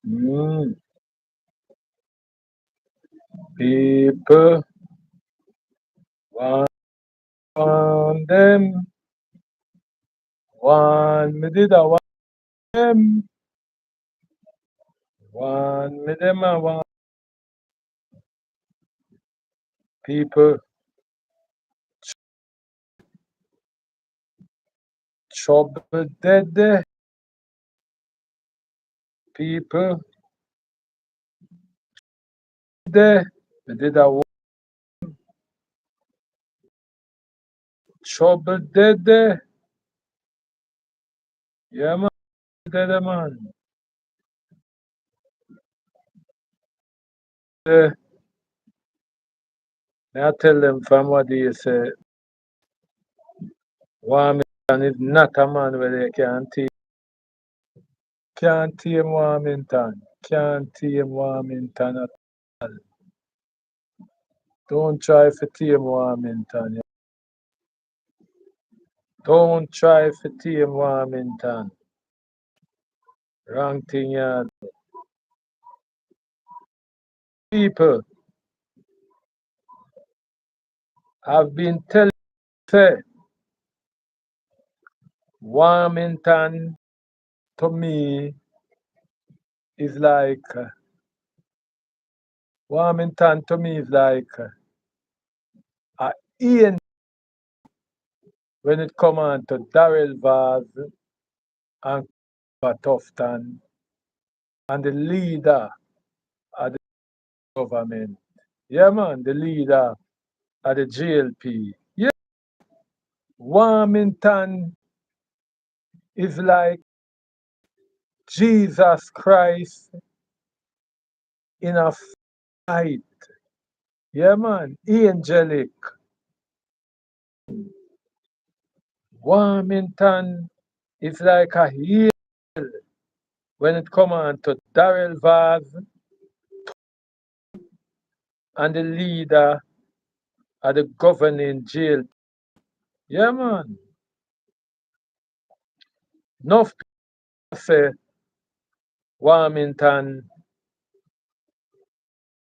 Mm. People want them. One me did a want them. One me them a want people. Trouble dead people there. Me did a want trouble dead. Yeah man, dead man. Eh, I tell them from what they say, Warmington is not a man where they can take. Can't tame Warmington. Can't tame Warmington at all. Don't try for tame Warmington. Yeah. Don't try for tame Warmington. Wrong thing, yeah. People have been telling say Warmington to me is like Warmington to me is like a Ian when it come on to Darrell Vaz and Tufton and the leader of the government. Yeah man, the leader of the JLP. Yeah, Warmington is like Jesus Christ in a fight. Yeah man, angelic. Warmington is like a heel when it come on to Darrell Vaz and the leader of the governing jail. Yeah man, enough people say Warmington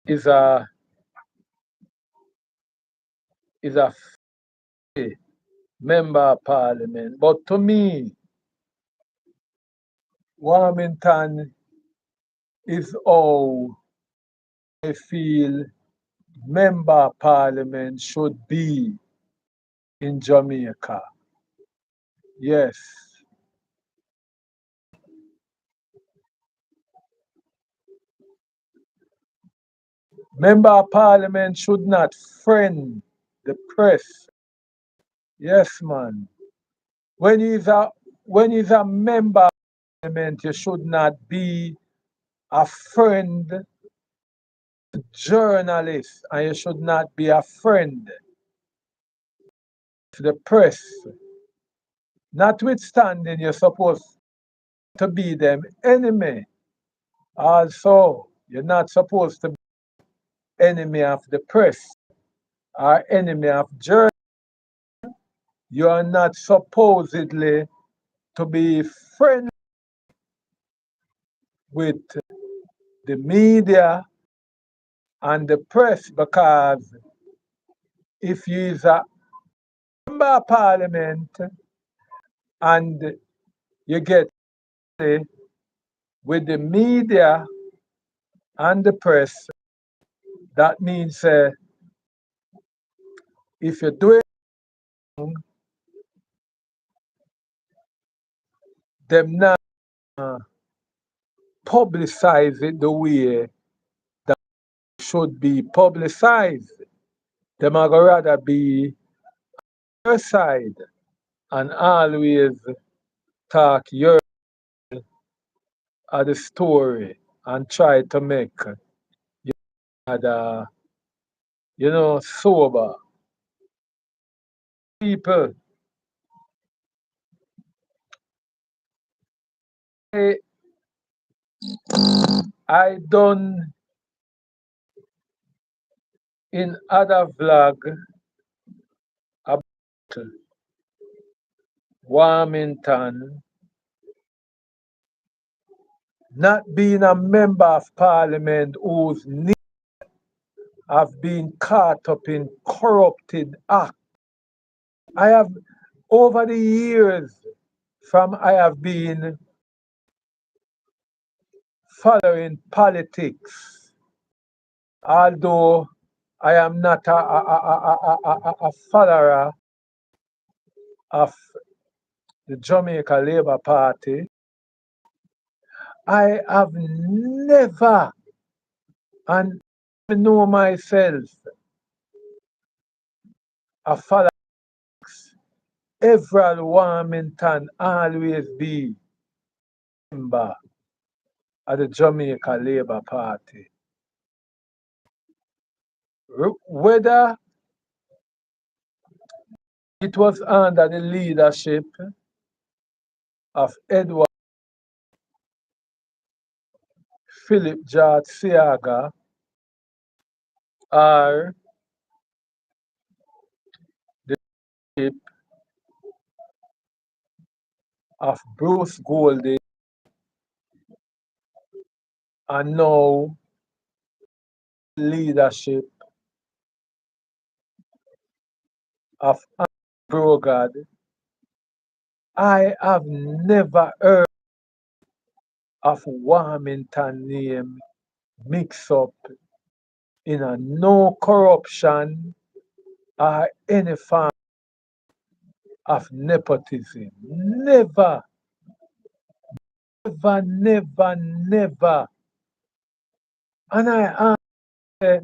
is a member of parliament. But to me, Warmington is how I feel member of parliament should be in Jamaica. Yes. Member of parliament should not friend the press. Yes, man. When he's a member of parliament, you should not be a friend to journalists and you should not be a friend to the press. Notwithstanding, you're supposed to be them enemy. Also, you're not supposed to be enemy of the press or enemy of journalists. You are not supposedly to be friendly with the media and the press because if you is a member of parliament and you get with the media and the press, that means if you do it, them not publicize it the way that it should be publicized. Them are gonna rather be your side and always talk your of the story and try to make you other, sober people. I, I done in other vlog about Warmington not being a member of parliament whose name have been caught up in corrupted acts. I have, over the years, from I have been following politics, although I am not a follower of the Jamaica Labour Party. I have never, and I know myself, a follower. Everald Warmington always be member of the Jamaica Labour Party. Whether it was under the leadership of Edward Philip George Seaga or the leadership of Bruce Goldie and now leadership of Brogard, I have never heard of Warmington name mixed up in a no corruption or any form of nepotism. Never, never, never, never. And I ask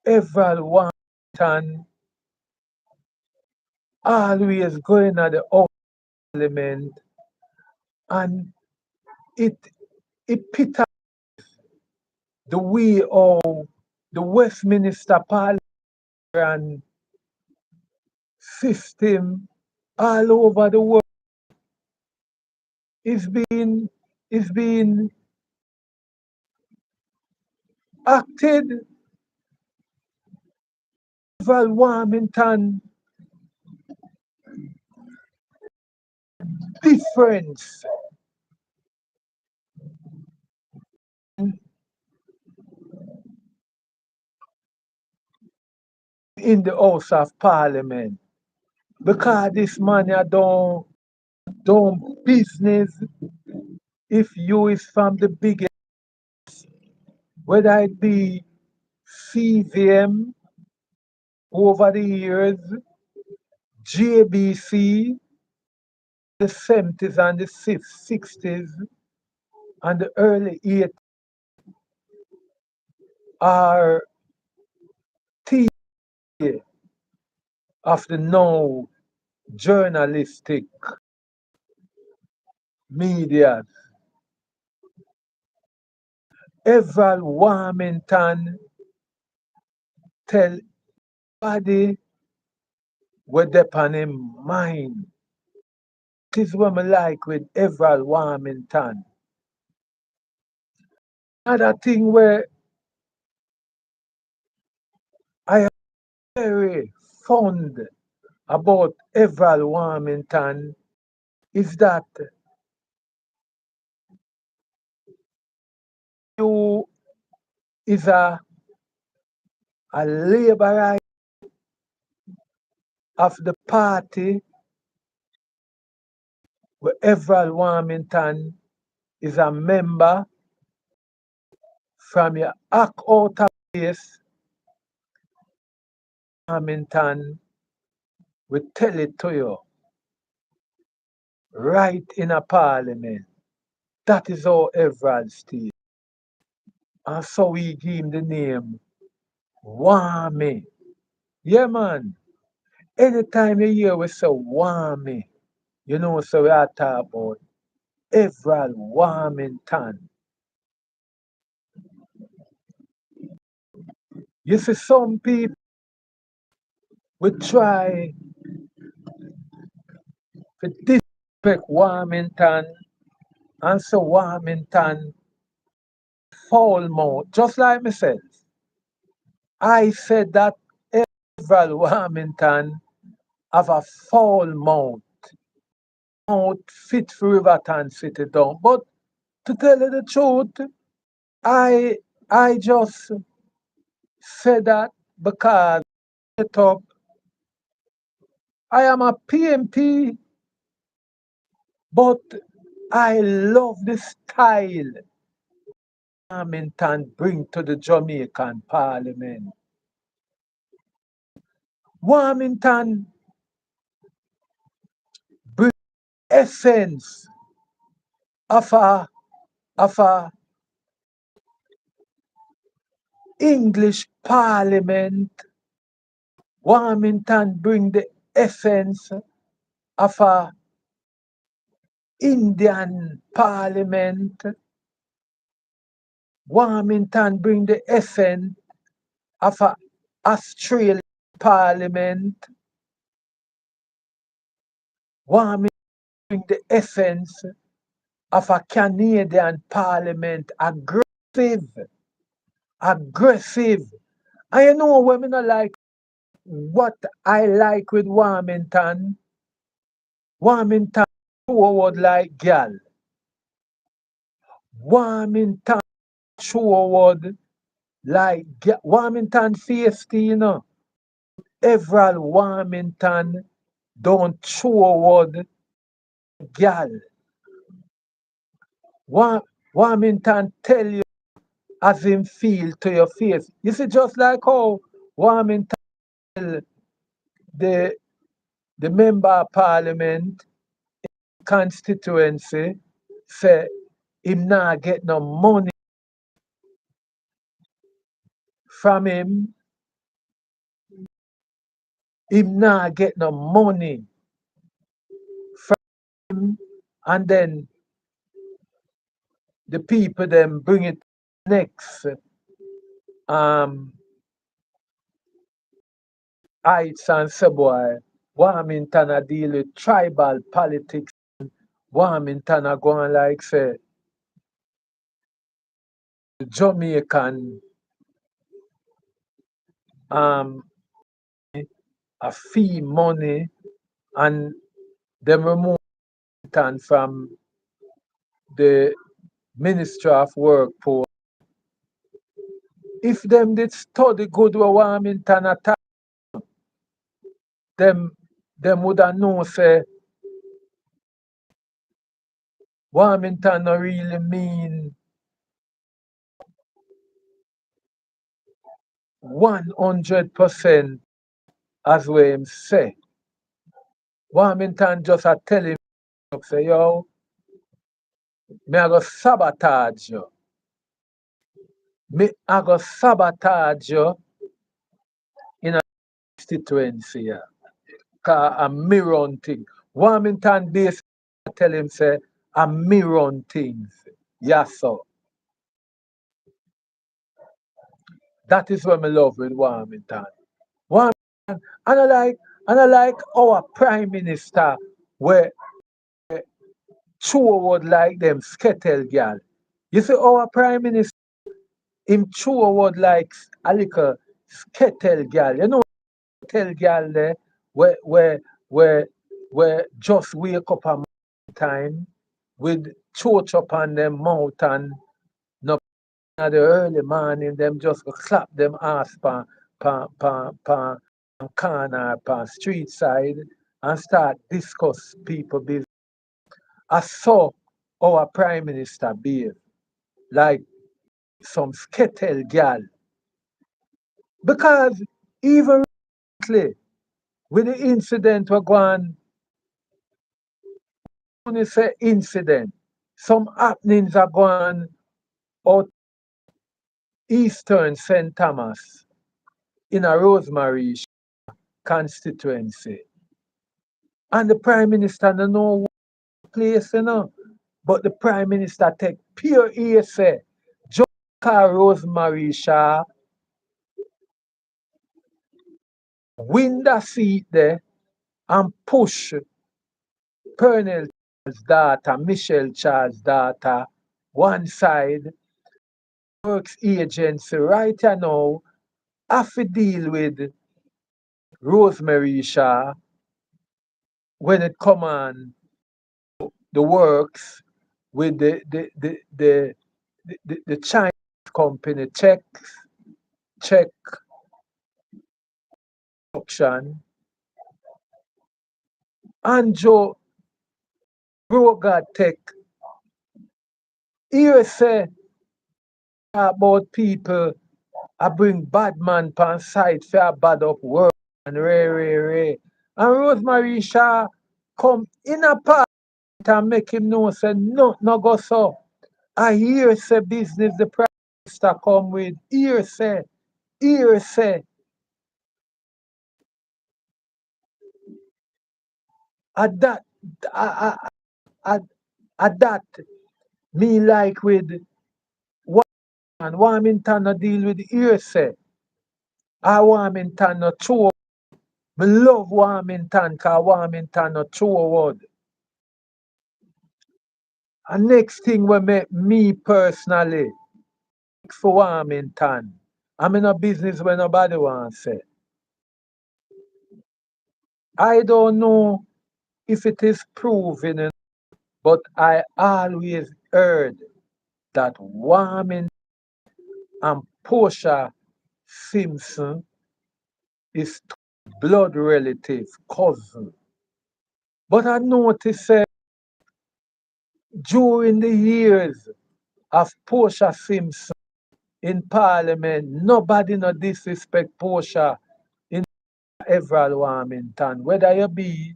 Everald Warmington always going at the parliament and it epitomizes the way of the Westminster Parliament system all over the world is being acted. Everald Warmington difference in the House of Parliament because this man ya don't business if you is from the biggest, whether it be CVM over the years, JBC, the 70s and the 60s and the early 80s are tea of the now journalistic media. Everald Warmington tell everybody what they on him mind. This is what I like with Everald Warmington. Another thing where I am very fond about Everald Warmington is that you is a laborer of the party where Everald Warmington is a member from your act out of place. Warmington will tell it to you right in a parliament. That is how Everald stays. And so we give him the name Warmy. Yeah, man. Anytime you hear we say Warmy, you know, so we are talking about Everald Warmington. You see, some people will try to disrespect Warmington and so Warmington foul mouth, just like myself. I said that Everald Warmington have a foul mouth. out fit for Riverton City down. But to tell you the truth, I I just say that because set up I am a PNP, but I love the style Warmington bring to the Jamaican Parliament. Warmington bring essence of a English Parliament. Warmington bring the essence of a Indian Parliament. Warmington bring the essence of a Australian Parliament. Warmington bring the essence of a Canadian Parliament. Aggressive. And you know what I not like? What I like with Warmington? Warmington forward like gal. Warmington forward like gal. Warmington feisty, you know. Everald Warmington don't forward gal. Warmington tell you as him feel to your face. You see, just like how Warmington tell the the member of parliament constituency say him not get no money from him not get no money from him, and then the people them bring it next um heights and say boy Warmington a deal with tribal politics. Warmington a going like say the Jamaican um a fee money and them remove it from the Ministry of Workforce. If them did study good with Warmington at them them would have know say Warmington no really mean 100% as we him say. Warmington just a tell him say yo, me I go sabotage you. Me I go sabotage you in a constituency here. Cause a me run thing. Warmington basically tell him say a me run things. Yes sir. That is what me love with Warmington. Warmington and I like our Prime Minister where true word like them skettle girl. You see our Prime Minister him true word like a little skettle girl. You know skettle girl there where where just wake up a time with church up on them mouth and no at the early morning them just go clap them ass pan corner pan street side and start discuss people business. I saw our Prime Minister behave like some skettle girl. Because even recently, with the incident we're going, when you say incident, some happenings are going out eastern St. Thomas in a Rosemary constituency. And the Prime Minister don't know what place, you know. But the Prime Minister take pure ear just call Rosemary Shaw, win the seat there and push Colonel Charles' daughter, Michelle Charles' daughter, one side, works agency right now have to deal with Rosemary Shaw when it come on the works with the Chinese company check auction. Anjo Broga Tech here say about people I bring bad man pan side for a bad up work and Ray. And Rosemary Shaw come in a part and make him know say no go so. I hear say business the prime minister come with. Here say at that at, at that me like with Warmington no deal with here say. I Warmington no true. Me love Warmington cause Warmington no true word. And next thing will make me personally for Warmington. I'm in a business where nobody wants say. I don't know if it is proven, but I always heard that Warmington and Portia Simpson is blood relative cousin. But I noticed during the years of Portia Simpson in Parliament, nobody no disrespect Portia in Everald Warmington. Whether you be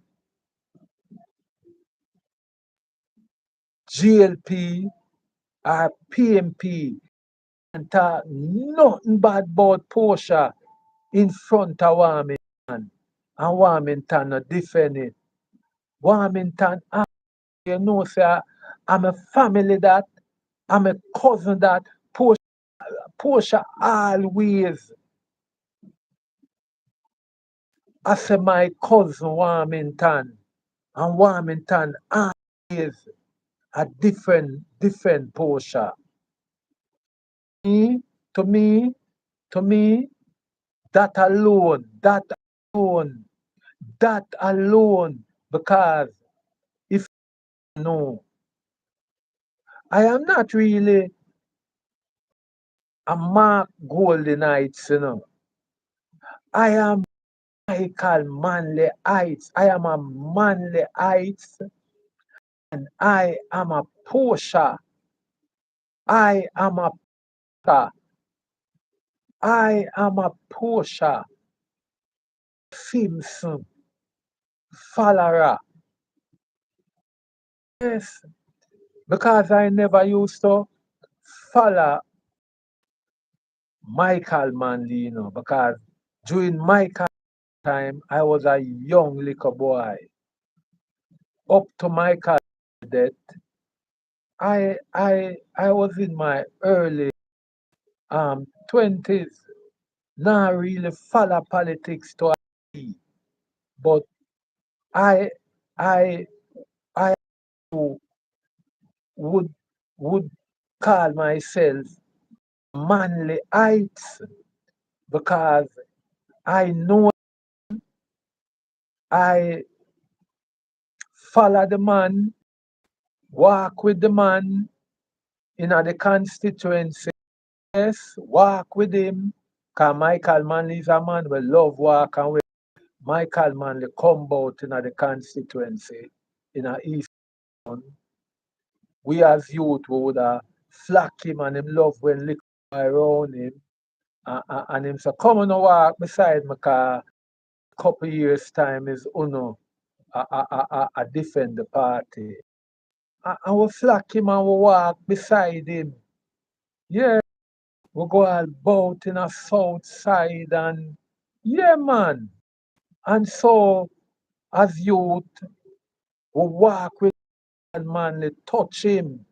GLP or PNP, and talk nothing bad about Portia in front of Warmington. And Warmington no defend it. Warmington, you know, say I'm a family that, I'm a cousin that. Portia always, I say my cousin Warmington. And Warmington always a different Portia. Me, to me, to me, that alone, alone, that alone, because if you know, I am not really a Mark Goldenites, you know. I am Michael Manley Heights. I am a Manley Heights and I am a Portia. I am a Portia. I am a Portia Simpson follower. Yes, because I never used to follow Michael Manley, you know, because during Michael time I was a young little boy. Up to Michael death, I was in my early 20s. Not really follow politics to a T, but I I I would would call myself manly heights because I know I follow the man, walk with the man in the constituency. Yes, walk with him. Cause Michael Manley is a man we love walk and we Michael Manley come out in the constituency in a East. We as youth we would flock him and him love when lick around him. And him say, come on walk beside me cause couple years time is uno a defend the party. And we flock him and we walk beside him. Yeah, we go all bout in a south side and yeah man. And so as youth we walk with man, touch him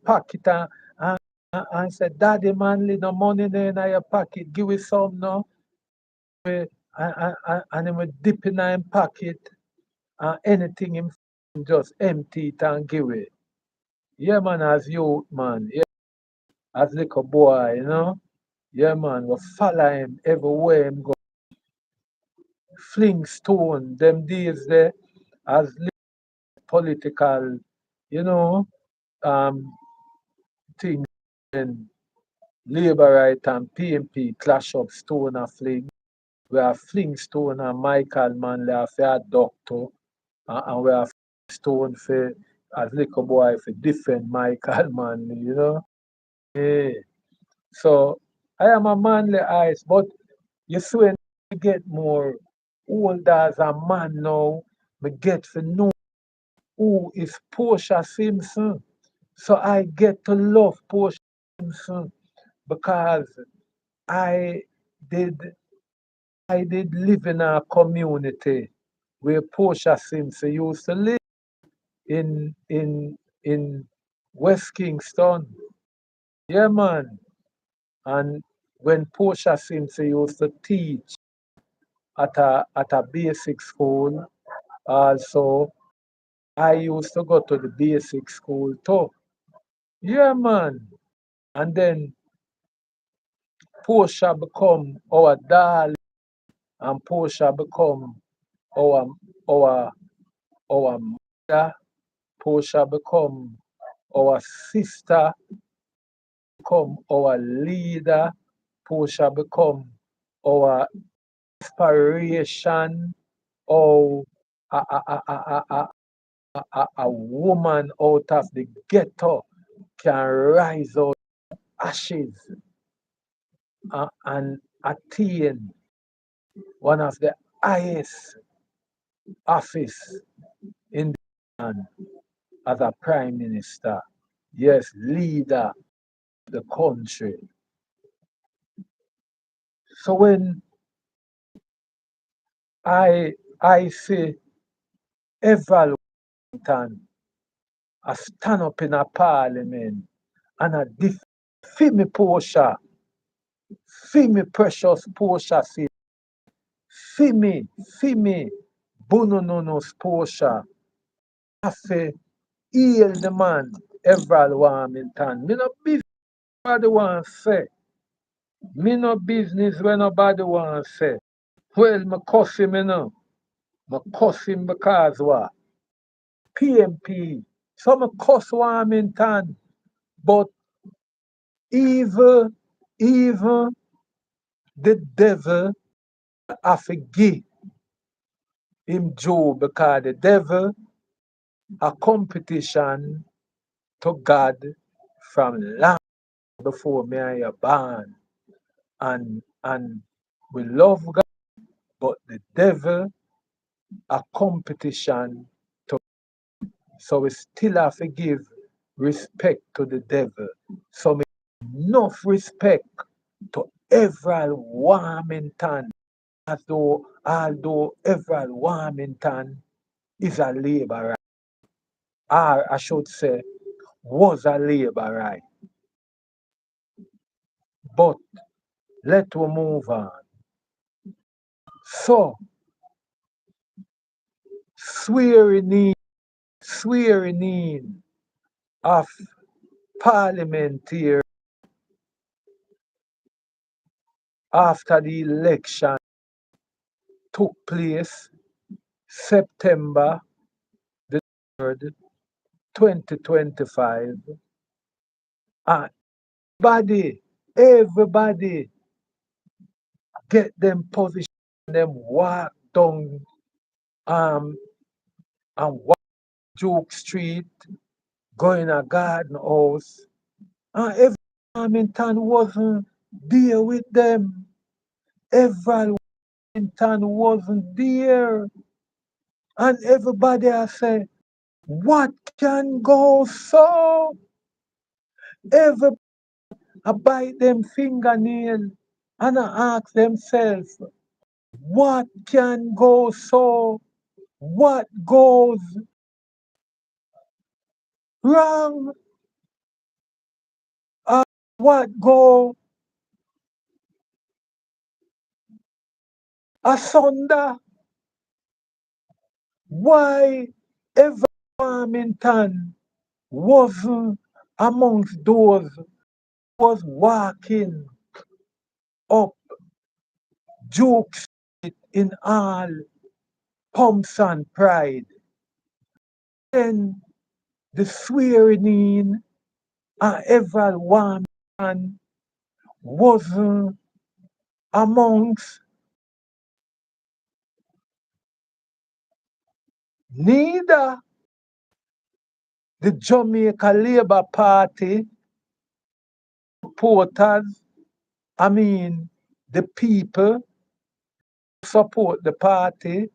pocket and say, Daddy Manley, no money there in your pocket, give me some now. And him will dip in him pocket and anything him just empty it and give it. Yeah man, as youth man, yeah, as little boy, you know. Yeah man, we follow him everywhere him go. Fling stone, them days there, as political, you know, um, things and Labour right and PNP clash up stone and fling. We are fling stone and Michael Manley for a doctor and we are stone for as little boy for different Michael Manley, you know. Yeah. So I am a manly eyes, but you see when I get more older as a man now, me get to know who is Portia Simpson. So I get to love Portia Simpson because I did I did live in a community where Portia Simpson used to live in West Kingston. Yeah man. And when Portia Simpson used to teach at a basic school, also I used to go to the basic school too. Yeah man. And then Portia become our darling and Portia become our our our mother. Portia become our sister, become our leader. Portia become our inspiration. Oh, a woman out of the ghetto can rise out of ashes and attain one of the highest office in the land as a prime minister. Yes, leader of the country. So when I see Everald I stand up in a parliament and I defend me Portia, feel me precious Portia, feel me Bonononos Portia. I say, heal the man, Everald Warmington. Me no business nobody want say. Me no business when nobody want say. Well, me cuss him, you know. Me cuss him because what? PNP. So me cuss Warmington. But even, even the devil I forgive him Joe because the devil a competition to God from long before me and you born. And we love God, but the devil a competition to so we still have to give respect to the devil. So me enough respect to Everald Warmington as though although Everald Warmington is a laborer, or I should say was a laborer. But let we move on. So swearing in, swearing in of parliamentary after the election took place September the 3rd, 2025. And everybody get them position, them walk down um and walk Duke Street, go in a garden house. And every Warmington wasn't there with them. Every Warmington wasn't there. And everybody I say, what can go so? Everybody bite them fingernail and I ask themselves, what can go so? What goes wrong? Uh, what go asunder? Why every Warmington wasn't amongst those who was walking up Duke Street in all pumps and pride? Then the swearing in and Everald Warmington wasn't amongst neither the Jamaica Labour Party supporters, I mean the people who support the party,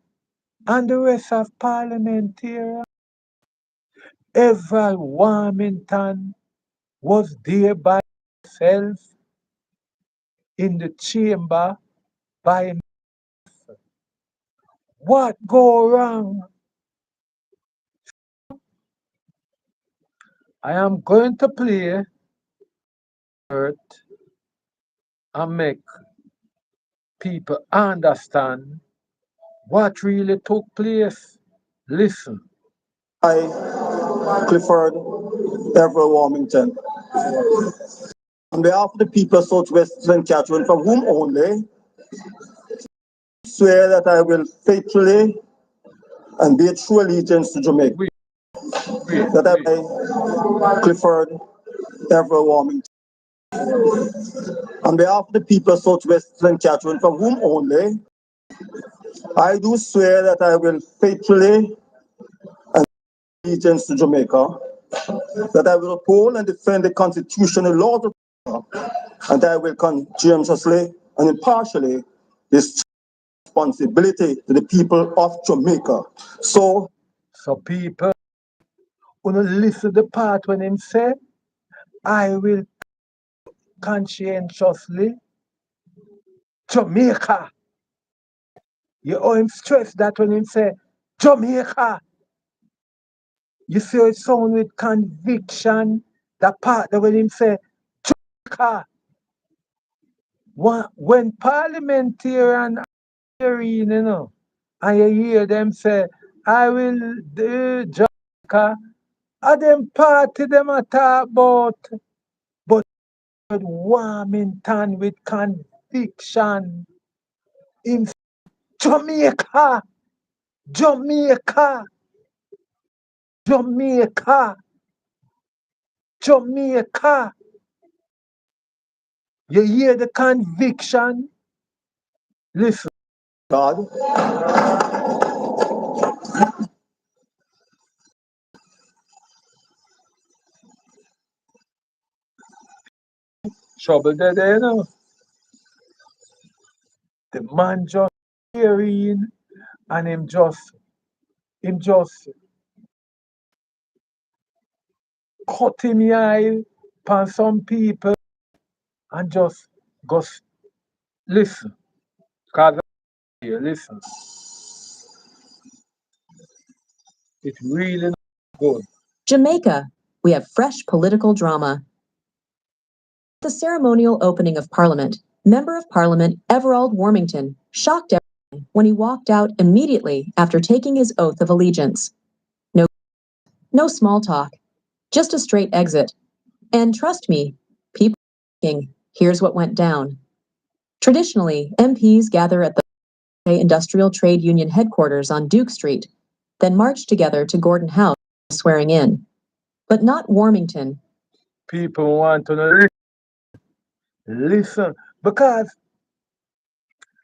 and the rest of parliamentarians. Everald Warmington was there by himself in the chamber by himself. What go wrong? I am going to play it and make people understand what really took place. Listen. I, Clifford Everald Warmington, on behalf of the people of Southwest St. Catherine, from whom only swear that I will faithfully and bear true allegiance to Jamaica. That I, Clifford Everald Warmington, on behalf of the people of Southwest St. Catherine, from whom only I do swear that I will faithfully and bear allegiance to Jamaica, that I will uphold and defend the constitutional laws of Jamaica, and I will conscientiously and impartially discharge responsibility to the people of Jamaica. So people wanna listen the part when him say, I will conscientiously Jamaica. You owe him stress that when him say Jamaica. You see how it sound with conviction. The part that when him say Jamaica. When parliamentarian hearing, and you hear them say, I will do Jamaica, and them party them a talk about, but Warmington with conviction in Jamaica, Jamaica, Jamaica, Jamaica. You hear the conviction? Listen. God, Trouble there, The man just hearing and him just cut him eye upon some people and just go listen. Cause here, listen. It's really not good. Jamaica, we have fresh political drama. At the ceremonial opening of Parliament, Member of Parliament Everald Warmington shocked everyone when he walked out immediately after taking his oath of allegiance. No small talk, just a straight exit. And trust me, people are thinking, here's what went down. Traditionally, MPs gather at the Industrial Trade Union headquarters on Duke Street, then march together to Gordon House for swearing in. But not Warmington. People want to listen because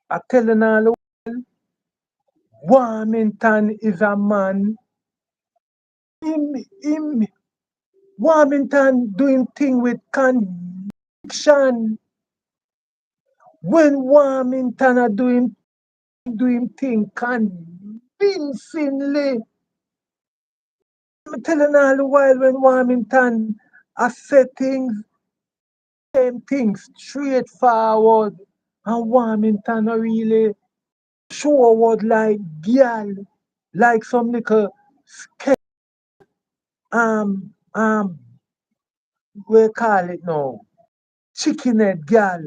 I telling all the world, Warmington is a man. Him Warmington doing thing with conviction. When Warmington are doing thing convincingly. I'm telling all the while when Warmington I say things, same things straightforward, and Warmington are really forward like girl, like some little scared, um um we call it now chicken head girl,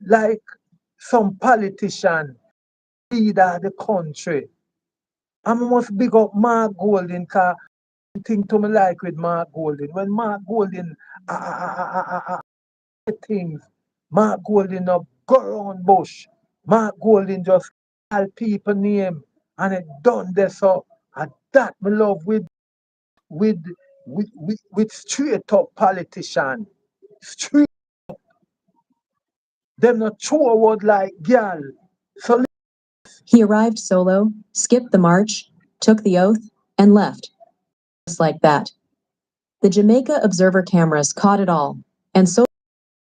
like some politician leader of the country. I must big up Mark Golden cause thing to me like with Mark Golden. When Mark Golden things, Mark Golden up go around bush. Mark Golden just call people name and it done there so and that me love with with straight up politician. Straight, them not throw a word like girl. So He arrived solo, skipped the march, took the oath, and left. Just like that. The Jamaica Observer cameras caught it all, and so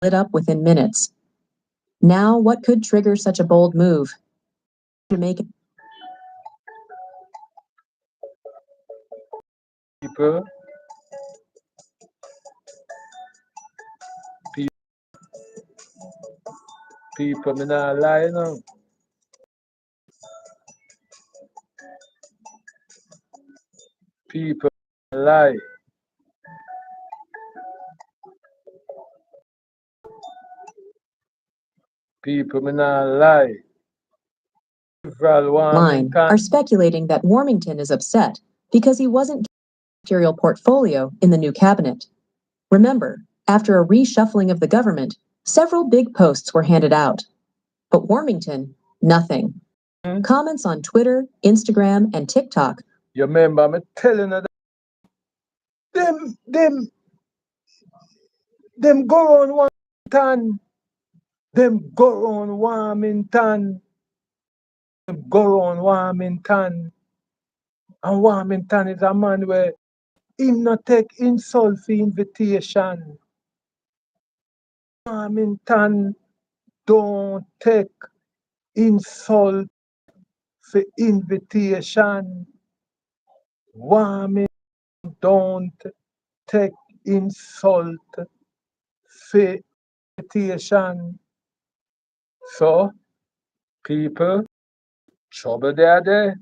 lit up within minutes. Now, what could trigger such a bold move? Jamaica people, people, me not lie now. People lie. People, me not lie. Everald line Warmington, are speculating that Warmington is upset because he wasn't material portfolio in the new cabinet. Remember, after a reshuffling of the government, several big posts were handed out. But Warmington, nothing. Comments on Twitter, Instagram, and TikTok. You remember me telling you that them go on Warmington. Them go on Warmington. Them go on Warmington. And Warmington is a man where him not take insult for invitation. Warmington don't take insult for invitation. Warmington don't take insult for invitation. So, people, trouble there.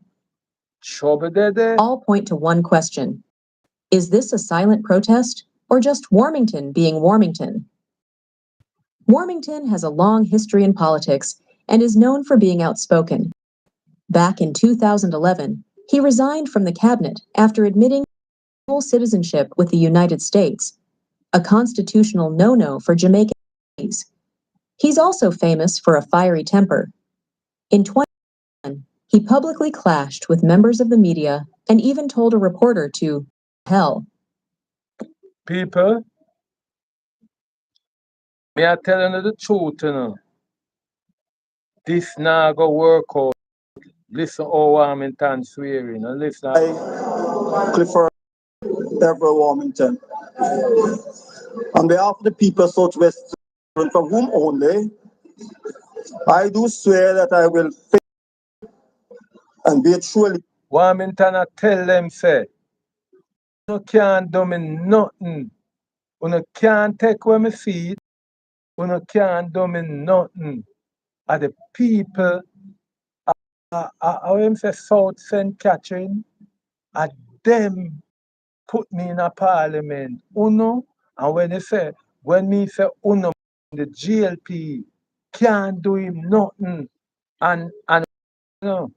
Trouble there. All point to one question. Is this a silent protest or just Warmington being Warmington? Warmington has a long history in politics and is known for being outspoken. Back in 2011, he resigned from the cabinet after admitting full citizenship with the United States, a constitutional no-no for Jamaicans. He's also famous for a fiery temper. In 2021, he publicly clashed with members of the media and even told a reporter to hell. People, me are telling you the truth, you know. This now go work out. Listen how Warmington swearing and listen. Clifford Everald Warmington. On behalf of the people of Southwest, from whom only, I do swear that I will faithfully and be truly. Warmington I tell them say, you can't do me nothing. You can't take away my feet. You can't do me nothing. Are the people, how him say South St. Catherine, are them put me in a parliament. Uno, and when me say Uno, the GLP can't do him nothing. And you know,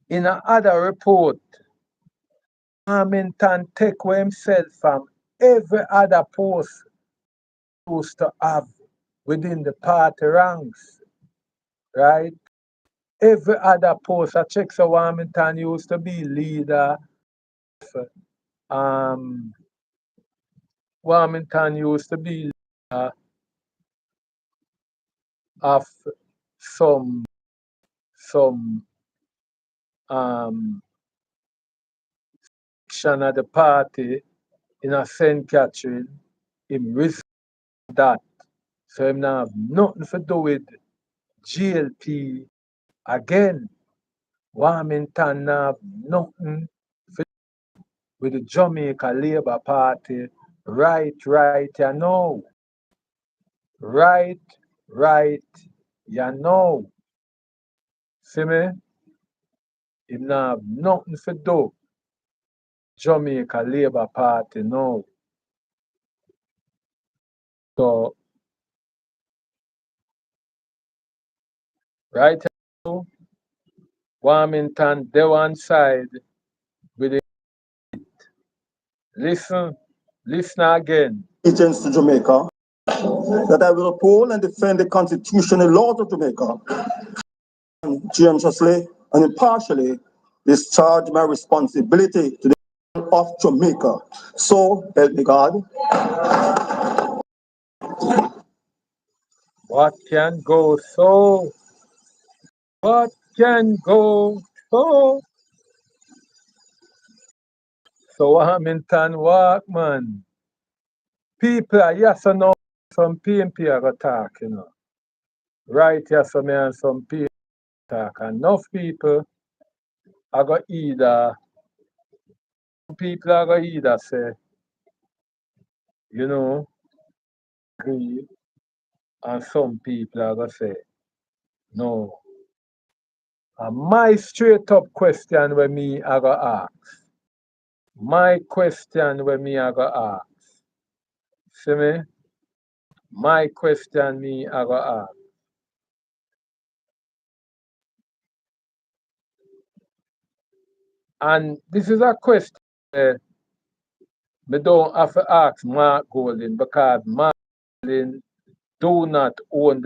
in another report, Warmington take away himself from every other post he used to have within the party ranks, right? Every other post, I check so Warmington used to be leader. Warmington used to be leader of some section of the party in a St. Catherine. Him risk that. So him not have nothing to do with GLP again. Warmington not have nothing to do with the Jamaica Labour Party. Right, you know. Right, you know. See me? Him not have nothing to do Jamaica Labour Party, no. So, right now, Warmington, they one side with it. Listen again. Allegiance to Jamaica, that I will uphold and defend the constitutional laws of Jamaica, and conscientiously and impartially discharge my responsibility to the people of Jamaica. So help me God. What can go so? What can go so? So Warmington Walkman. People are yes or no, some PNP are gonna talk, you know. Right, yes or me and some PNP talk. Enough people are gonna either say, you know, agree, and some people are gonna say no. And my straight up question when me I go ask. My question when me I go ask. See me? My question me I go ask. And this is a question me don't have to ask Mark Golding because Mark Golding do not own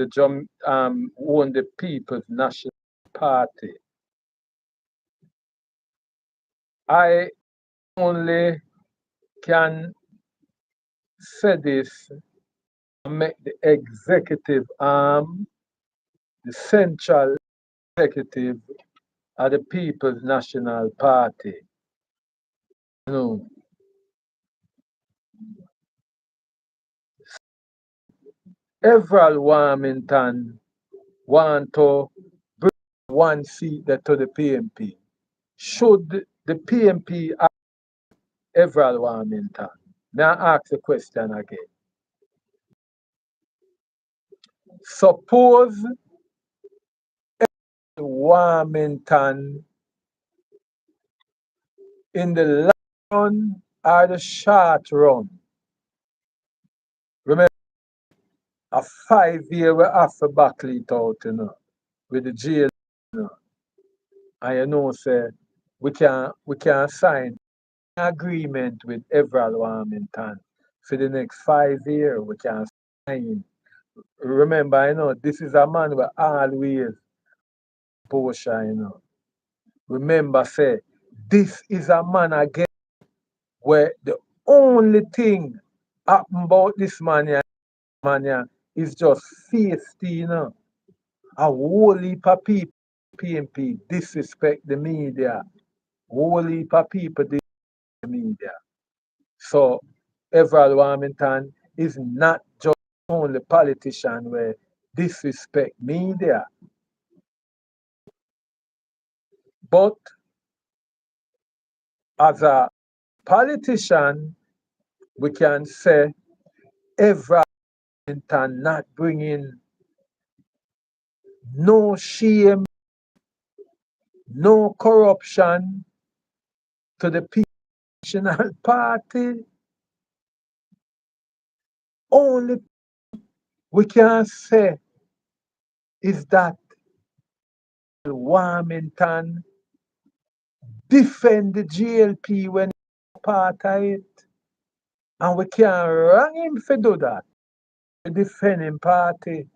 own the People's National Party. I only can say this and make the executive arm, the central executive of the People's National Party. You know, Everald Warmington want to bring one seat to the PNP. Should the PNP ask Everald Warmington? Now ask the question again. Suppose Warmington in the long run or the short run. Remember, a 5 year we have to battle it out, you know, with the jail, you know. And you know, say we can sign an agreement with Everald Warmington for the next 5 years. We can sign. Remember, you know, this is a man with always Porsche, you know. Remember, say, this is a man again where the only thing happen about this man here is just feisty, you know. A whole heap of people, PNP, disrespect the media. Whole heap of people disrespect the media. So, Everald Warmington is not just only politician where disrespect media, but as a politician, we can say Everald Warmington not bringing no shame, no corruption to the National Party. Only we can say is that Warmington defend the GLP when he's part of it. And we can't wrong him for do that. The defending party.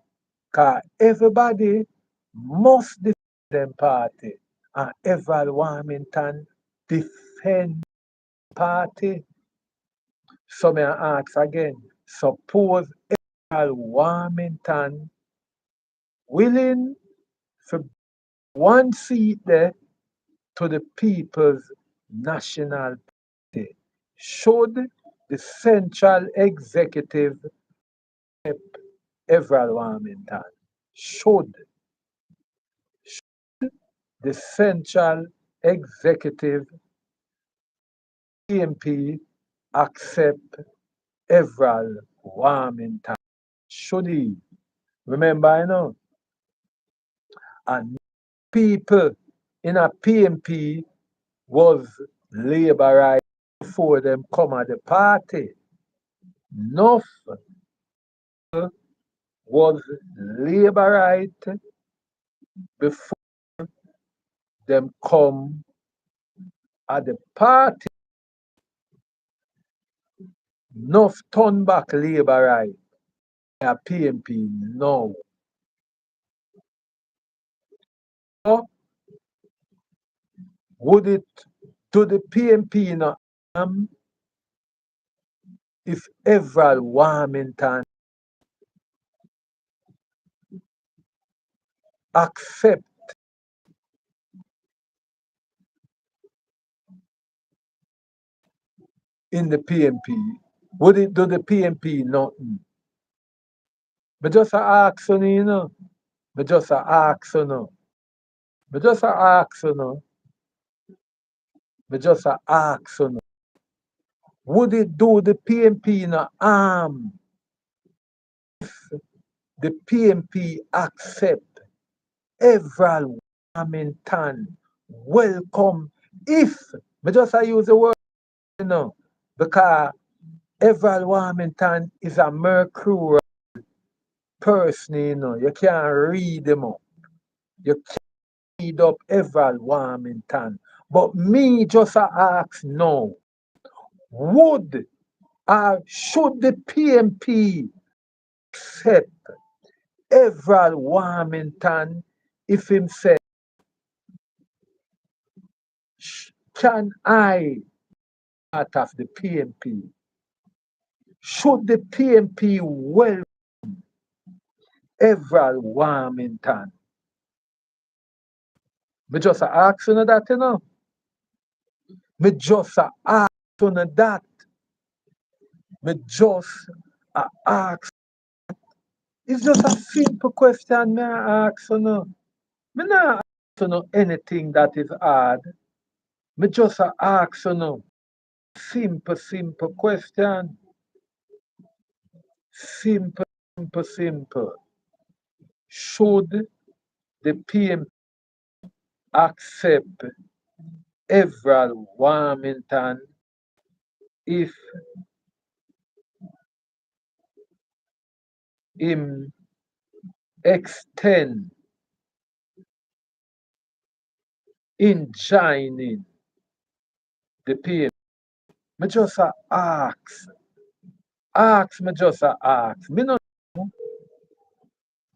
Because everybody must defend them party. And Everald Warmington defend party. So may I ask again, suppose Everald Warmington willing for one seat there to the People's National Party, should the Central Executive help Everald Warmington? Should the Central Executive PNP accept Everald Warmington? Should he? Remember, you know, and people in a PNP was laborers before them come at the party. Enough was laborite before them come at the party. Enough turn back laborite at PNP now. So would it to the PNP not if Everald Warmington accept in the PNP, would it do the PNP nothing? But just a ask you know. But just a ask you know. But just a ask you know. But just a ask you know. Would it do the PNP no harm if the PNP accept Everald Warmington welcome if, but just I use the word, you know, because Everald Warmington is a mercurial person, you know. You can't read them up. You can't read up Everald Warmington. But me just a ask now, would or should the PNP accept Everald Warmington if him say, can I part of the PNP? Should the PNP welcome Everald Warmington? Me just a ask you that, you know. Me just a ask you that. Me just a ask. It's just a simple question me a ask you know. Me not ask you know anything that is hard. Me just a ask you know. Simple question. Simple. Should the PM accept Everald Warmington if him extend in joining the PM? Me just a ask. Ask me just a ask. Me no know.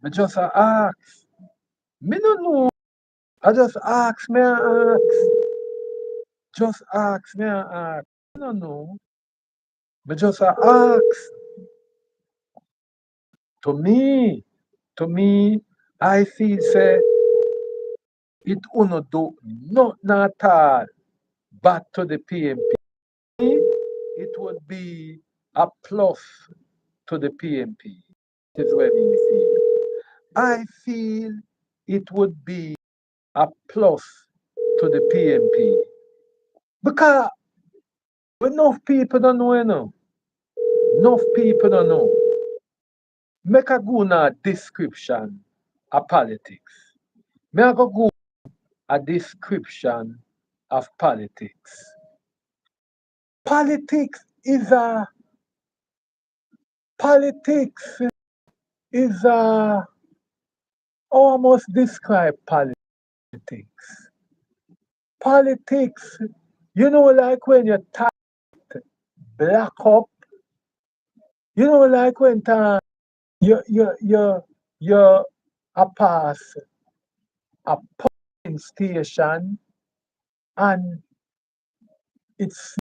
Me just a ask. Me no know. I just ask me a ask. Just ask me a ask. Me no know. Me just a ask. To me, I feel say it uno do nothing at all back to the PNP. It would be a plus to the PNP. This is what I feel. I feel it would be a plus to the PNP because enough people don't know, you know. Enough people don't know. Make a go na description of politics. Make a go a description of politics. Politics is a politics is a almost describe politics. Politics, you know, like when you type black up, you know, like when you a pass a polling station and it's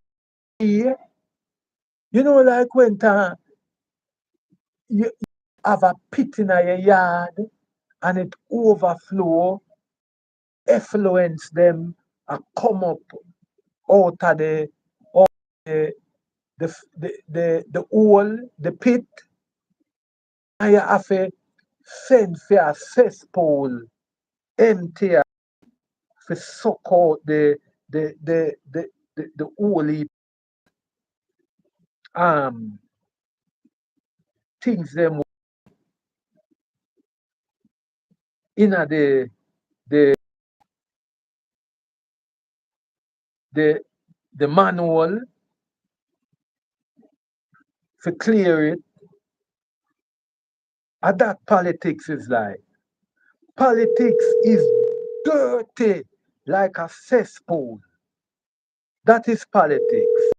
here, you know, like when you have a pit in your yard and it overflow, effluence them and come up out of the the hole, the pit, and you have to send for a cesspool empty to suck out the holy um things them in the the the manual to clear it. And that politics is like. Politics is dirty like a cesspool. That is politics.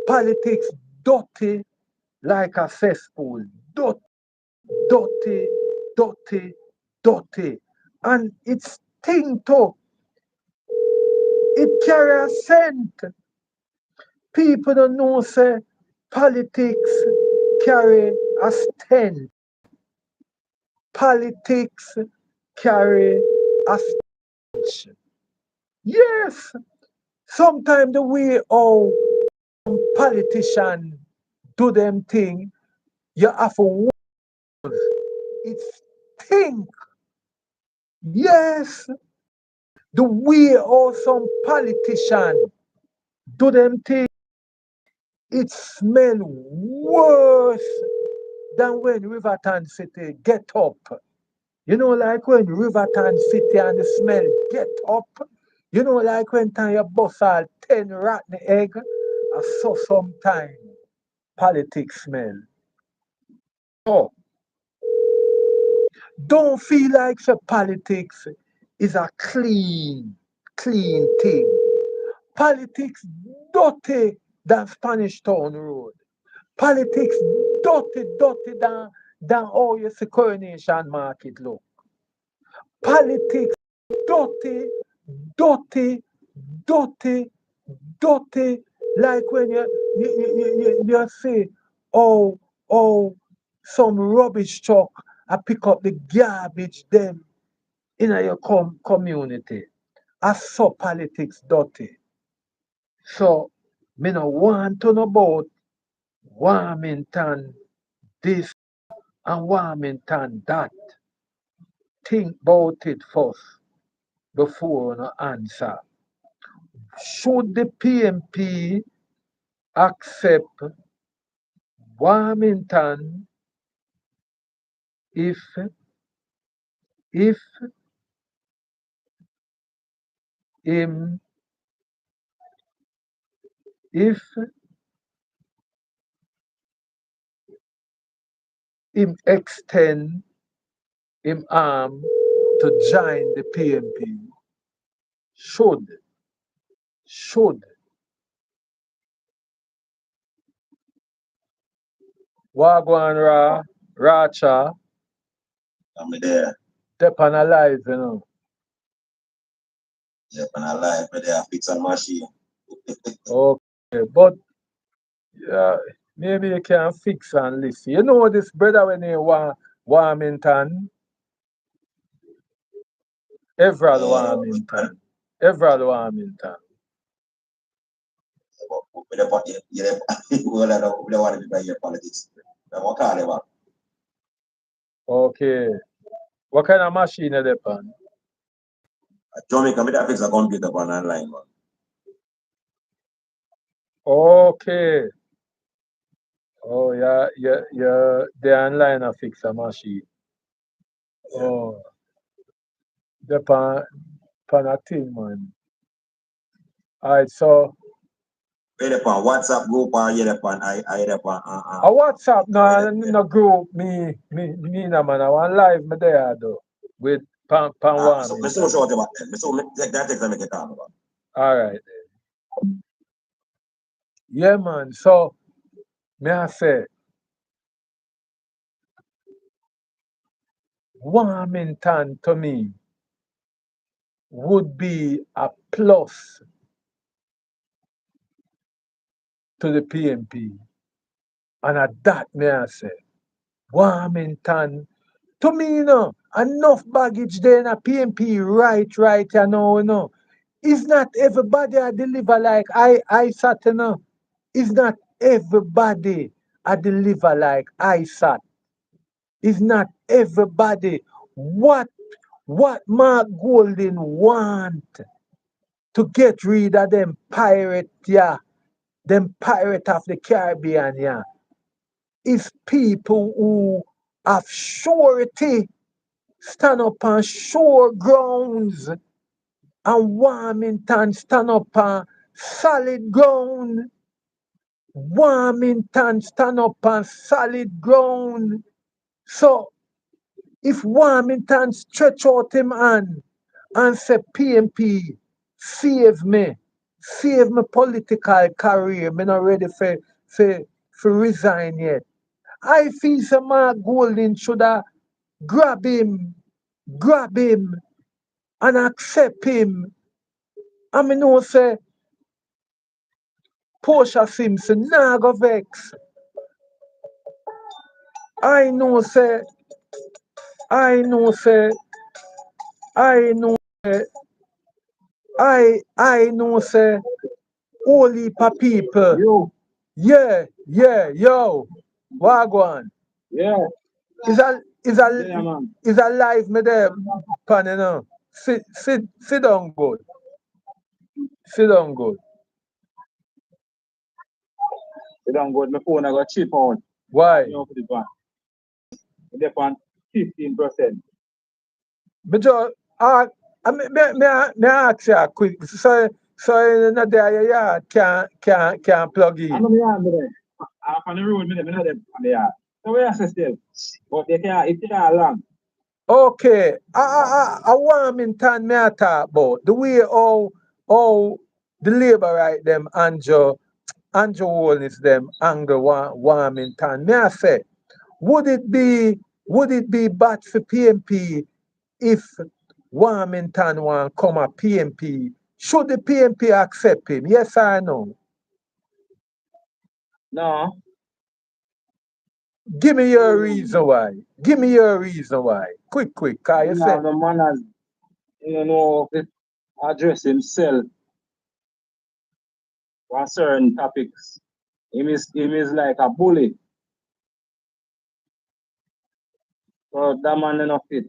Politics dirty like a cesspool. Dirty, dirty. And it's thing too. It carry a scent. People don't know say politics carry a stench. Politics carry a stench. Yes, sometimes the way how politicians do them thing, you have to watch it stink. Yes, the way how some politicians do them thing, it smell worse than when Riverton City get up. You know, like when Riverton City and the smell get up. You know, like when time you bust all 10 rotten egg, I saw sometime politics smell. So, don't feel like the politics is a clean thing. Politics dirty than Spanish Town Road. Politics dirty than how you see Coronation Market look. Politics dirty, dirty, dirty, dirty. Like when you see, oh, some rubbish truck I pick up the garbage them in your community. I saw politics dirty. So, me no want to know about Warmington this and Warmington that. Think about it first before you answer. Should the PNP accept Warmington if if him if him extend him arm to join the PNP? Should Wagwan Racha I'm there. depend alive, you know. Yep, and I live, but they have fix a machine. Okay, but maybe you can fix and listen. You know this brother when he Warmington, Everald Warmington, Everald Warmington. We don't want we don't want to be your politics. We want to call them up. Okay. What kind of machine are they on? Jamaica, we don't fix a computer on online, man. Okay. Oh yeah, the online a fix a machine. Oh, the pan a thing, man. Alright, so We don't on WhatsApp group or you don't on I don't on a WhatsApp no group me no man. I want live me there though with pan so warming. me so short about them. Me so take that text and make it talk about. Alright. Yeah man, so me I say Warmington to me would be a plus to the PNP. And at that me I say Warmington to me, enough baggage there in a PNP right, you know. It's not everybody I deliver like I sat, you know. It's not everybody I deliver like I sat. It's not everybody. What Mark Golden want to get rid of them pirate, yeah, them pirate of the Caribbean, yeah, is people who have surety, stand up on sure grounds, and Warmington stand up on solid ground. Warmington stand up on solid ground. So if Warmington stretch out him hand and say PNP, save me political career, me not ready for resign yet. I feel some Mark Golden should have grab him and accept him. I mean, no say Portia Simpson, nah go vex. I know say, I know say, I know say, I know say, whole heap of people. You, Yeah, yo. Wagwan. yeah, Is a yeah, man. is a live me there, pan, you know. Sit down good. Sit down good. You don't go, my phone I got cheap out. Why? You know, for this one. They're on 15%. Me just me ask you quick. So in the day yeah can plug I in. know me hand there. I'm on the road, me know them on the yard. So we are still. But they can't, it can't long. Okay. I Warmington me a talk about. The way how the labor right them Andrew Holness them angle Warmington. Me I say, would it be bad for PNP if Warmington want come a PNP? Should the PNP accept him? Yes or no? No. Give me your reason why. Give me your reason why. Quick, cause you You say have the manners, you know, if address himself on certain topics. Him is like a bully. So that man enough fit.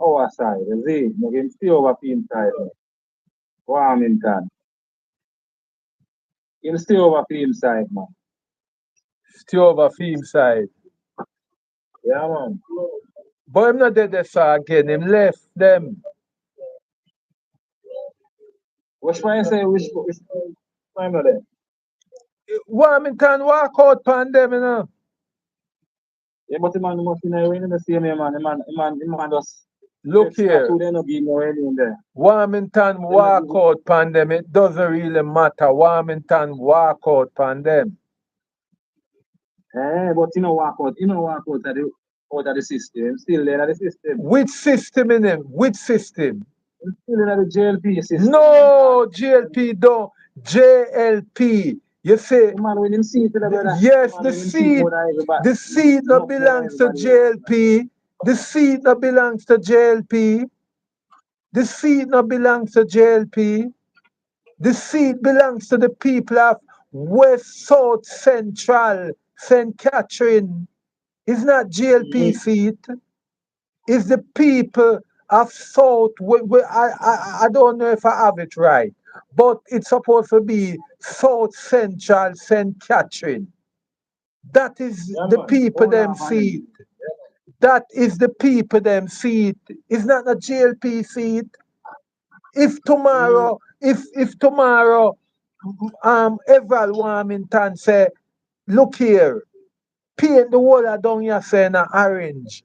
Our side, you see, make him stay over team side. Warmington. Him stay over team side, man. stay over film side. Yeah, man. But him not dead there so again. Him left them. Which one you say, which time are there? Warmington walk out pan them, you know. Yeah, but the man must be in the same man. The man just Look text me here. two, they not give no any in there. Warmington They not walk give, out pan them. It doesn't really matter. Warmington walk out pan them. but you know walk out out of the system. Still there in the system. Which system in him? Which system? Still in the JLP system. No, GLP don't. JLP. You say, The man when him see it, brother. yes, The man when him see it more than everybody. the seat no Much more than belongs to everybody else. JLP. The seat no belongs to JLP. The seat no belongs to JLP. The seat belongs to the people of West South Central, St. Catherine. It's not GLP seat. It's the people of South. I don't know if I have it right, but it's supposed to be South Central St. Catherine. That is Yeah, the man. people Hold them on, man. seat. That is the people them seat. It's not a GLP seat. If tomorrow, if tomorrow, Everald Warmington say, look here, paint the water down here saying orange.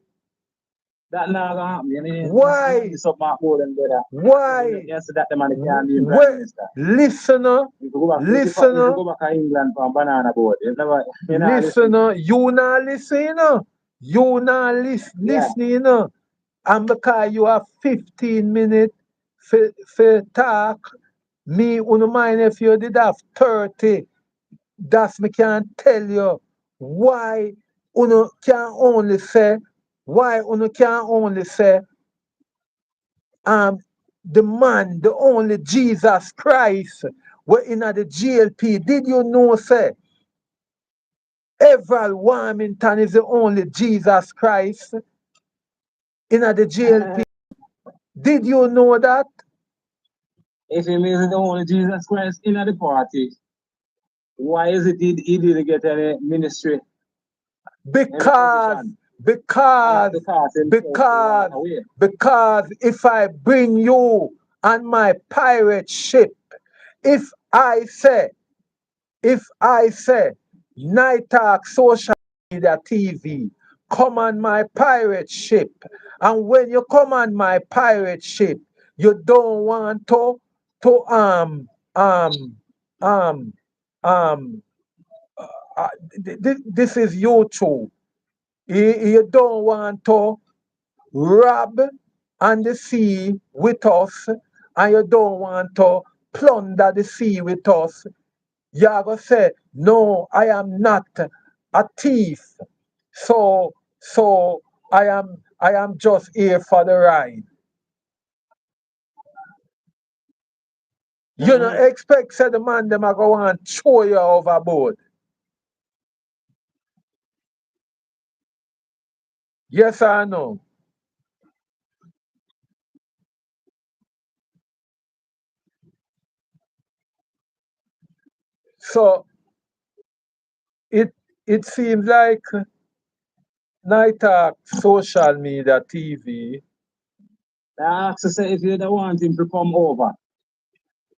That not gonna happen. You mean, Why? this up my board and brother. Why? Yes, that the man can be prime Where, minister. listener, If you go back, listener, go back to England from banana board, you never, you know, listen. listener, you not listen, you know. You not Yeah. listening, you know. And because you have 15 minutes for talk, me wouldn't mind if you did have 30. That's me can tell you why uno can only say, um the man, the only Jesus Christ were in the GLP. Did you know say Everald Warmington is the only Jesus Christ in the GLP? Did you know that? If he means the only Jesus Christ in the party, why is it he didn't get any ministry? Because because because because if I bring you on my pirate ship, if I say Night Talk Social Media TV, come on my pirate ship, and when you come on my pirate ship, you don't want to um um this is YouTube. You don't want to rob on the sea with us, and you don't want to plunder the sea with us, you are going to say, no, I am not a thief. So I am just here for the ride. You don't expect say the man them are going to throw you overboard. Yes or no? So it seems like Night Talk, social media, TV. I asked to say if you don't want him to come over.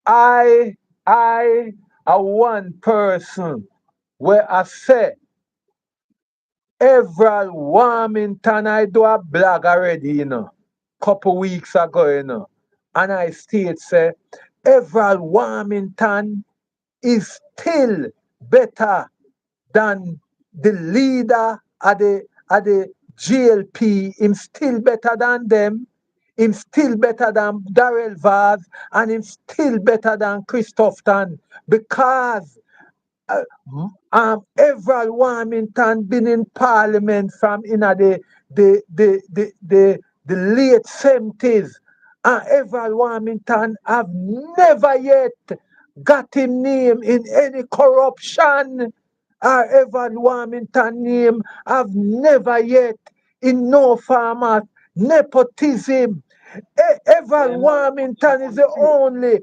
I are one person where I say Everald Warmington, I do a blog already, couple weeks ago, and I state say Everald Warmington is still better than the leader of the GLP. Him still better than them. Him still better than Darrell Vaz, and him still better than Christopherton, because Everald Warmington been in parliament from the late 70s, and Everald Warmington have never yet got him name in any corruption. Everald Warmington name have never yet in no farmers nepotism. Everald Warmington is the only.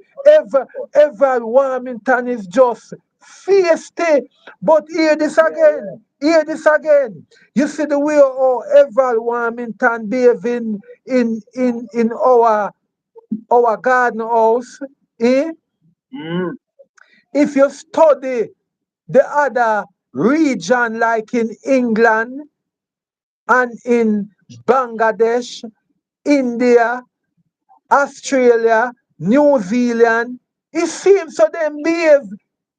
Everald Warmington is just feisty. But hear this again. Hear this again. You see the way how Everald Warmington behaving in our garden house. Eh? If you study the other region like in England and in Bangladesh, India, Australia, New Zealand, it seems so them behave.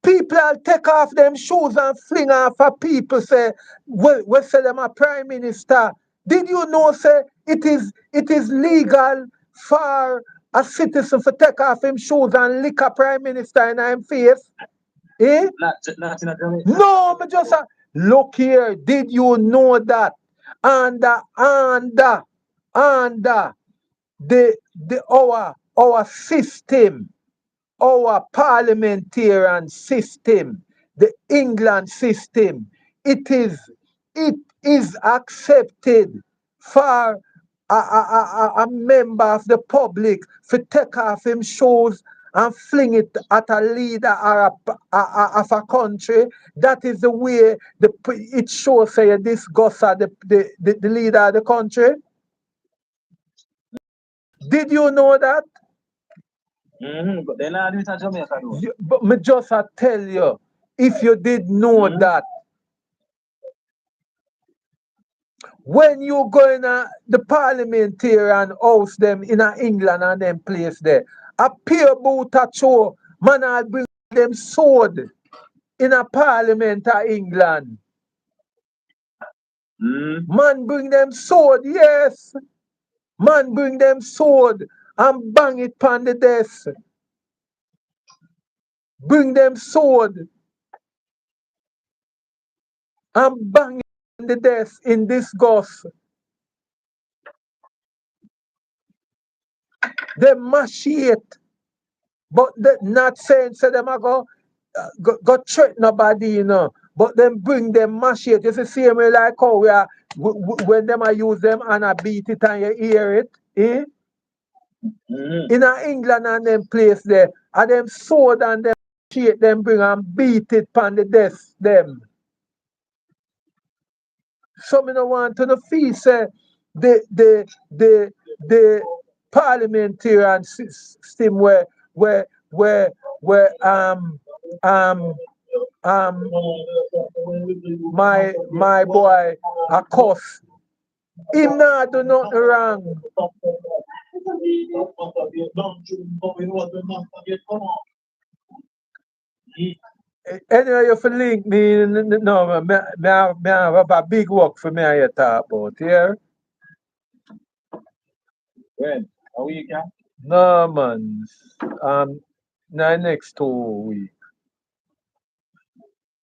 People take off them shoes and fling off for people say, we say them a prime minister. Did you know say it is legal for a citizen to take off him shoes and lick a prime minister in him face? Eh? Not in a No, but just look here. Did you know that under our system, our parliamentarian system, the England system, it is accepted for a member of the public to take off him shoes and fling it at a leader or of a country. That is the way it shows say this goes at the leader of the country. Did you know that? But they're not doing it in Jamaica though. But me just tell you, if you did know that, when you go in the parliamentarian house them in England and them place there, a peer boot a show, man I'll bring them sword in a parliament of England. Man bring them sword, yes. Man bring them sword and bang it on the desk. Bring them sword and bang it on the desk in disgust. They machete, but they not saying say them go threat nobody, But them bring them machete. You see, same way like how we are when them a use them and a beat it and you hear it, eh? In England and them place there, and them sword and them machete them bring and beat it on the desk them. So me no want to feel say the parliamentarian system where my boy a cuss. Him not do nothing wrong. Anyway, you feel link me, no, me have a big work for me I talk about here. When? A week, yeah? No man. the next 2 weeks.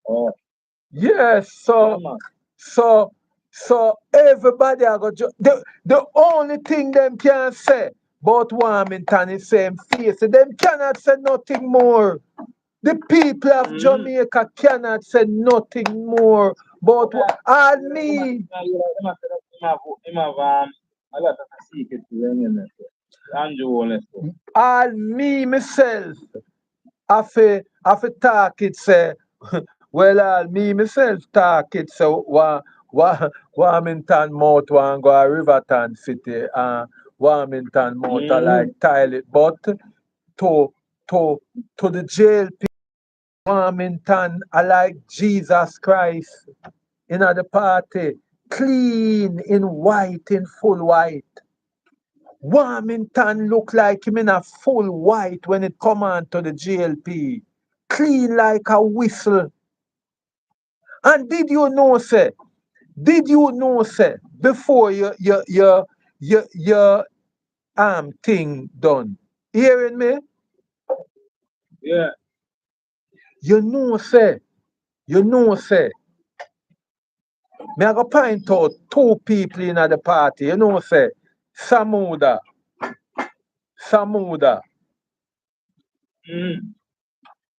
Oh, Yes, yeah, man. so everybody are go the only thing them can say about Warmington is same face. Them cannot say nothing more. The people of Jamaica cannot say nothing more about and me. Him have a lot of secrets to them in there. Andrew honestly. And me myself have to talk it say well all me myself talk it so Warmington mouth want go a Riverton City and Warmington mouth a like toilet but to to the jail people Warmington I like Jesus Christ in the party clean in white in full white. Warmington look like him in a full white when it come on to the GLP. Clean like a whistle. And did you know, say, before your thing done? Hearing me? Yeah. You know, say, me I go point out 2 people in the party. You know, say, Samuda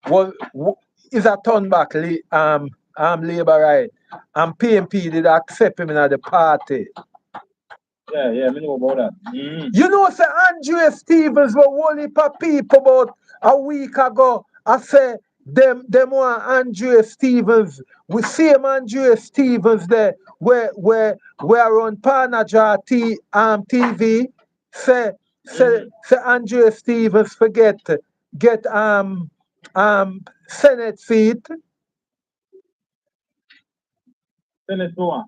was is a turn back labor right. And PNP did accept him in the party. Yeah, me know about that. You know, say Andre Stevens were one heap of people about a week ago. I say them want Andre Stevens. We see him Andre Stevens there where on Panaja TV say Andre Stevens forget get Senate seat. Senate one.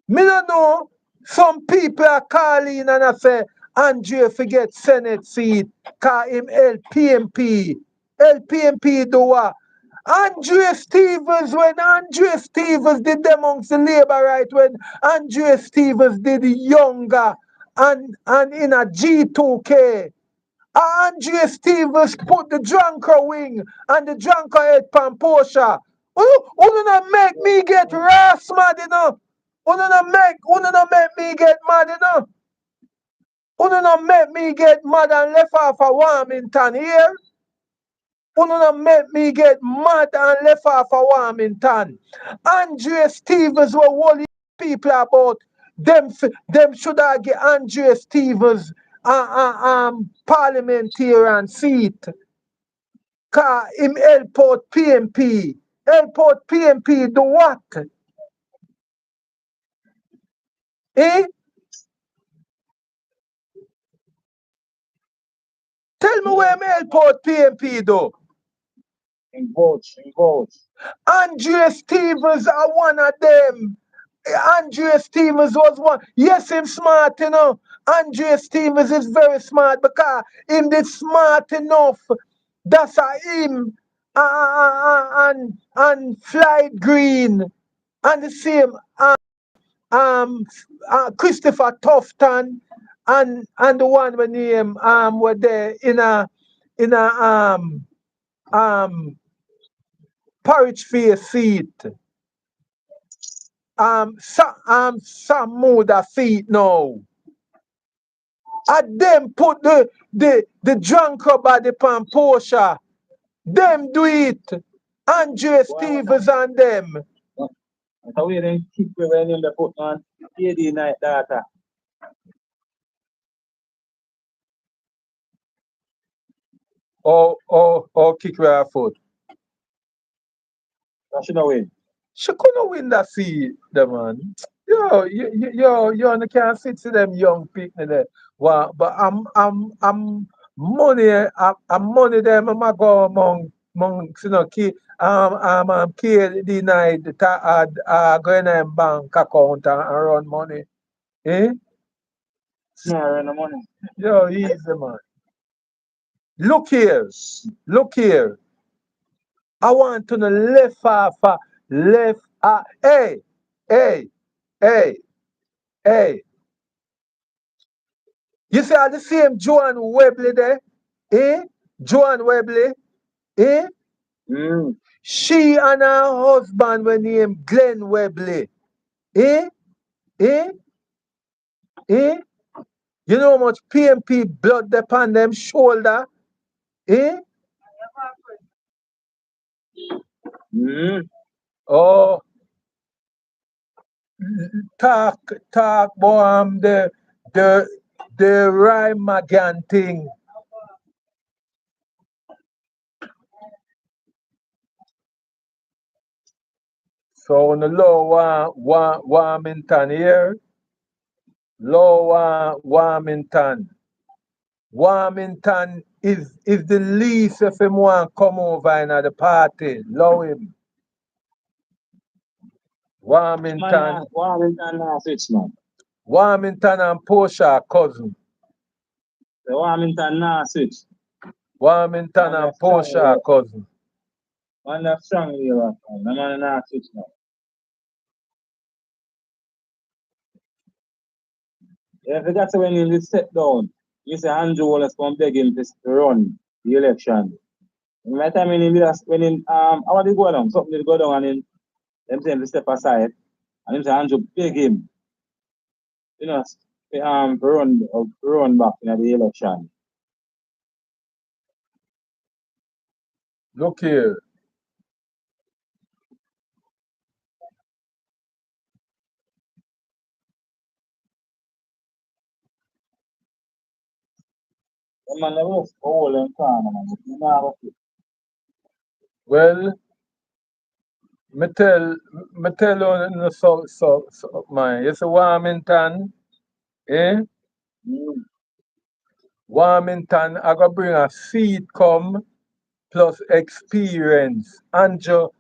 Me no know. Some people are calling and I say Andre forget Senate seat. Call him LPMP. LPMP do what? Andre Stevens, when Andre Stevens did them amongst the labor right, when Andre Stevens did younger and in a G2K. Andre Stevens put the drunker wing and the drunker head pan Porsche. Who not make me get ras mad, you know? Who not make me get mad, you know? Who not make me get mad and left off a Warmington here? Who not make me get mad and left off a Warmington? Andre Stevens were worried people about them should have get Andre Stevens parliamentarian seat. Cause him help out PNP. Help out PNP do what? Eh? Tell me where him help out PNP do. In votes. Andre Stevens are one of them. Andre Stevens was one. Yes, him smart, you know. Andre Stevens is very smart because him did smart enough. That's a him and Flight Green and the same Christopher Tufton and the one we name were there in a Porridge Face seat. Some Muda seat now. And them put the drunker body pan Porsche. Them do it. Andre Stevens and them. So we then keep when him the put on AD night data. Or kick her foot. That should not win. She couldn't win that seat, the man. You can't sit to them young people there. Wow, but I'm money. I'm money them. I'm go among you know KD night go in a bank account and run money. Eh? Yeah, in the morning. Yo, easy man. Look here. I want to know left off, hey, hey, hey, hey. You see how the same Joan Webley there? Eh? Joan Webley. Eh? Mm. She and her husband were named Glenn Webley. Eh? Eh? Eh? You know how much PNP blood upon them shoulder? Eh? Mm. Oh, talk, boy, the, the rhyme again thing. So on the low Warmington here, low Warmington. Warmington is the least if him want come over in the party. Allow him. Warmington, Warmington now switch, man. Warmington and Portia cousin. The Warmington now switch. Warmington and Portia cousin. Man, that's strong here, man. The man now switch, man. Yeah, if you got to when he step down, Mr. Andrew Wallace come beg him to run the election. And my time when he how did it go down? Something did go down and then them say him to step aside. And Mr. Andrew beg him, you know, run back in the election. Look here. The man was all in corner, man. You know, Well, me tell you so man. You see Warmington, eh? mm, Warmington, I gotta bring a seed come plus experience. Anjo,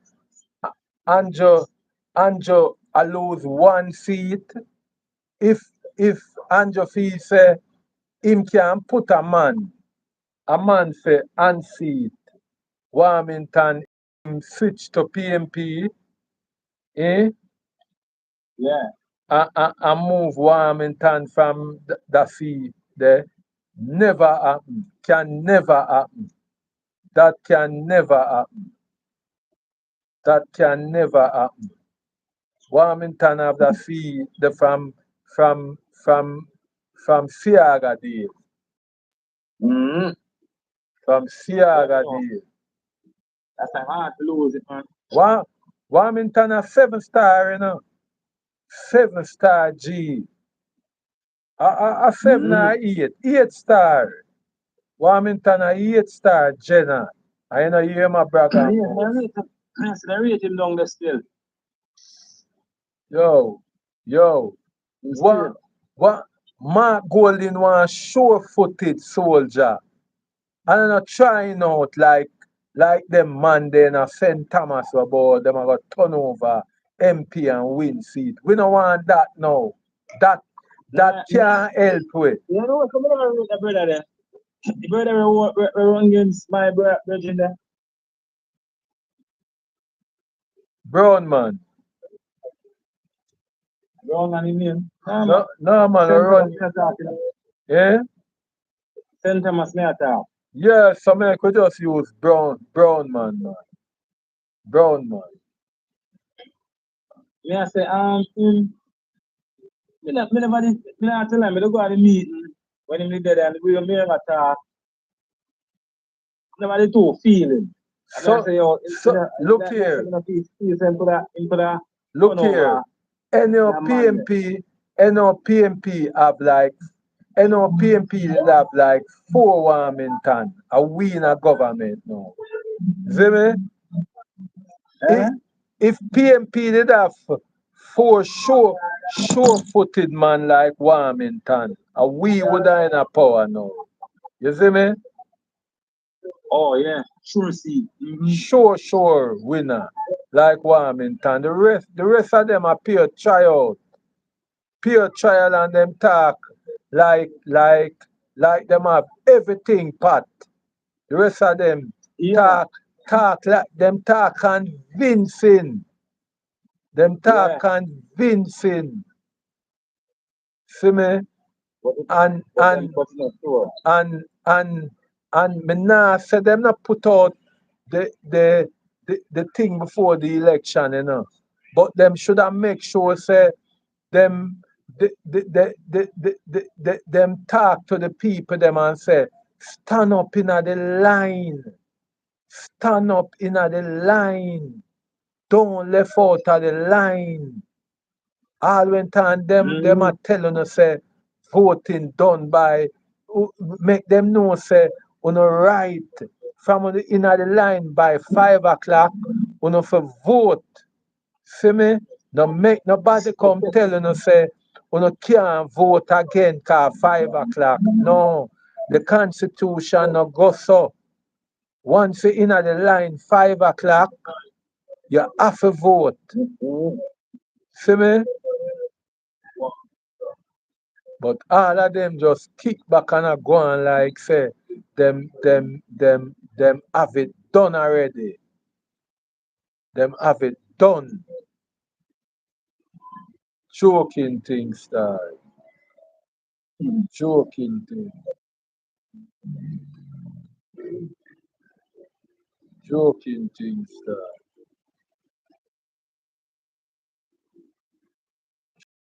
Anjo, I lose one seat. If Anjo feel say him can put a man say unseat. Warmington him switch to PNP, eh? yeah. And move Warmington from the seat there. Never happen. Can never happen. That can never happen. That can never happen. Warmington have the seat the from Siaga days. Mm. From Siaga So, days. that's a hard to lose it, man. Warmington a 7-star, you know. 7-star G. A 7 or 8. 8-star. Warmington a 8-star Jenna. I know you hear my brother. Yes, they rate him down there still. Yo. What Mark Golding one sure-footed soldier. And I'm not trying out like them man there in St. Thomas about them are gonna turn over MP and win seat. We don't want that now. That can't help with. You know what's coming on with the brother there? The brother we run against my brother there. Brown man. Wrong on him name. No man, run. Yeah? St. Thomas may attack. Yeah, so man could just use brown man. Brown man. Me I say, me not tell him, me don't go at the meeting when him there and we never talk. Nobody too feeling. So look here. Look here. NOPMP have like 4 Warmington. A we in a government now. See me? If PNP did have 4 sure-footed man like Warmington, a we would have in a power now. You see me? Oh yeah, sure see. Sure winner like Warmington. The rest of them are pure trial and them talk like them have everything pat. The rest of them talk like them talk convincing. Them talk convincing. See me? And me nah say them not put out the thing before the election, you know. But them should have make sure say them them talk to the people them and say stand up in the line. Stand up in the line. Don't left out of the line. All when time them are telling us say voting done by make them know say on the right from in the line by 5 o'clock on for vote. See me? No make nobody come telling us say you can't vote again cause 5 o'clock. No. The constitution no go so. Once you in the line 5 o'clock, you have to vote. See me? But all of them just kick back and a go on like say them have it done already. Them have it done. Choking things start. Choking things. Choking things start.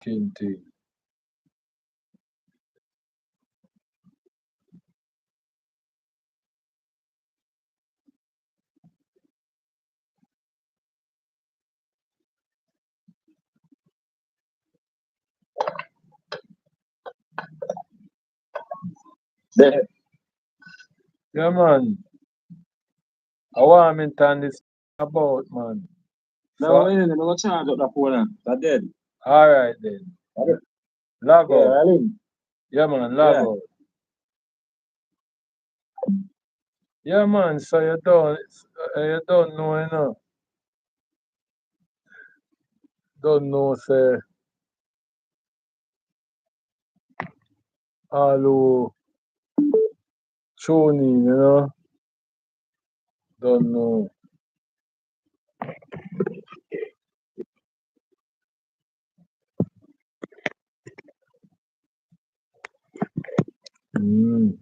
Choking things. There. Yeah man. A Warmington is about man. Now, So I'm going to charge up the phone. That's dead. alright then. Log Yeah, out. Aline. Yeah man, log Yeah. out. Yeah man, so you don't know, you know. Don't know say all who tune in, you know. Don't know. Mm.